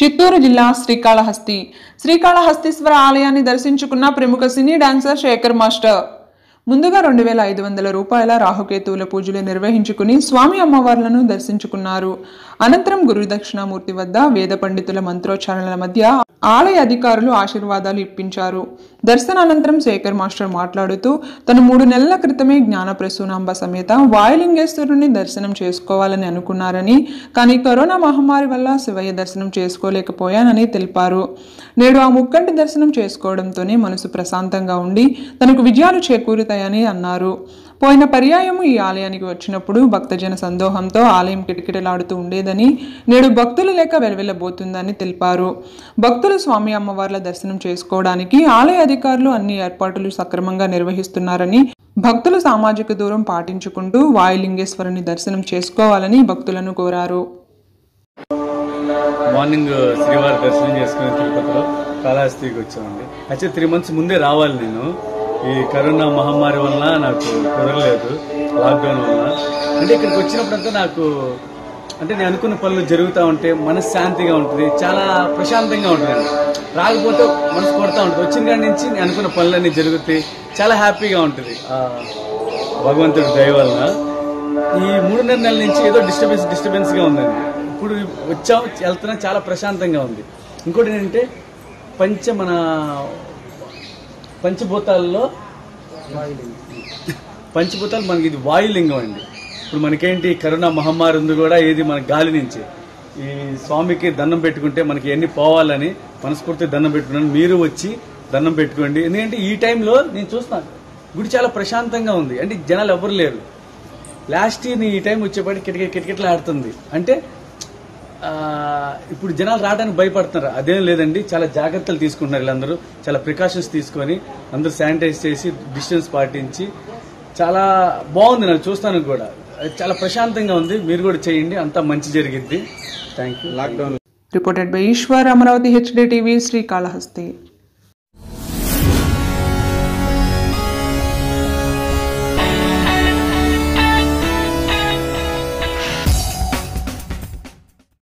చిత్తూరు జిల్లా శ్రీకాళహస్తీశ్వర ఆలయాన్ని దర్శించుకున్న ప్రముఖ సినీ డాన్సర్ శేఖర్ మాస్టర్ ముందుగా 2500 రూపాయల రాహుకేతువుల పూజలు నిర్వహించుకుని స్వామి అమ్మవార్లను దర్శించుకున్నారు. అనంతరం గురుదక్షిణామూర్తి వద్ద వేద పండితుల మంత్రోచ్చారణల మధ్య ఆలయ అధికారులు ఆశీర్వాదాలు ఇప్పించారు. దర్శనానంతరం శేఖర్ మాస్టర్ మాట్లాడుతూ తను 3 నెలల క్రితమే జ్ఞానప్రసూనాంబ సమేత వాయులింగేశ్వరుని దర్శనం చేసుకోవాలని అనుకున్నారని, కానీ కరోనా మహమ్మారి వల్ల శివయ్య దర్శనం చేసుకోలేకపోయానని తెలిపారు. నేడు ఆ ముక్కంటి దర్శనం చేసుకోవడంతోనే మనసు ప్రశాంతంగా ఉండి తనకు విజయాలు చేకూరుతాయని అన్నారు. పోయిన పర్యాయము ఈ ఆలయానికి వచ్చినప్పుడు భక్తజన సందోహంతో ఆలయం కిటకిటలాడుతూ ఉండేదని, నేడు భక్తులు లేక వెలవెల్లబోతుందని తెలిపారు. భక్తులు స్వామి అమ్మవార్ల దర్శనం చేసుకోవడానికి ఆలయ అధికారులు అన్ని ఏర్పాట్లు సక్రమంగా నిర్వహిస్తున్నారని, భక్తులు సామాజిక దూరం పాటించుకుంటూ వాయులింగేశ్వరుని దర్శనం చేసుకోవాలని భక్తులను కోరారు. మార్నింగ్ శ్రీవారి దర్శనం చేసుకుని తిరుపతిలో కాళహస్తికి వచ్చామండి. యాక్చువల్లీ 3 months ముందే రావాలి. నేను ఈ కరోనా మహమ్మారి వల్ల నాకు కుదరలేదు, లాక్డౌన్ వల్ల. అంటే ఇక్కడికి వచ్చినప్పుడంతా నాకు నేను అనుకున్న పనులు జరుగుతూ ఉంటే మనశ్శాంతిగా ఉంటుంది, చాలా ప్రశాంతంగా ఉంటుంది. రాకపోతే మనసు కొడతా ఉంటుంది. వచ్చిన కాడి నుంచి నేను అనుకున్న పనులన్నీ జరుగుతాయి, చాలా హ్యాపీగా ఉంటుంది. భగవంతుడి దయ వలన ఈ 3.5 నెలల నుంచి ఏదో డిస్టర్బెన్స్గా ఉందండి. ఇప్పుడు వచ్చాం, వెళ్తున్నా, చాలా ప్రశాంతంగా ఉంది. ఇంకోటి ఏంటంటే పంచభూతాలు మనకి ఇది వాయులింగం అండి. ఇప్పుడు మనకేంటి కరోనా మహమ్మారి ఉంది కూడా, ఏది మన గాలి నుంచి. ఈ స్వామికి దండం పెట్టుకుంటే మనకి ఎన్ని పోవాలని మనస్ఫూర్తి దండం పెట్టుకున్నాను. మీరు వచ్చి దండం పెట్టుకోండి. ఎందుకంటే ఈ టైంలో నేను చూస్తున్నాను గుడి చాలా ప్రశాంతంగా ఉంది. అంటే జనాలు ఎవరు లేరు. లాస్ట్ ఇయర్ ఈ టైం వచ్చేపాటి కిటకిటలు ఆడుతుంది. అంటే ఇప్పుడు జనాలు రావడానికి భయపడుతున్నారు. అదేం లేదండి, చాలా జాగ్రత్తలు తీసుకుంటున్నారు. వీళ్ళందరూ చాలా ప్రికాషన్స్ తీసుకొని అందరూ శానిటైజ్ చేసి డిస్టెన్స్ పాటించి చాలా బాగుంది. నాకు చూస్తాను కూడా చాలా ప్రశాంతంగా ఉంది. మీరు కూడా చేయండి, అంతా మంచి జరిగిద్ది. Thank you. Reported by Eshwar, Amaravati HD TV, Srikalahasti.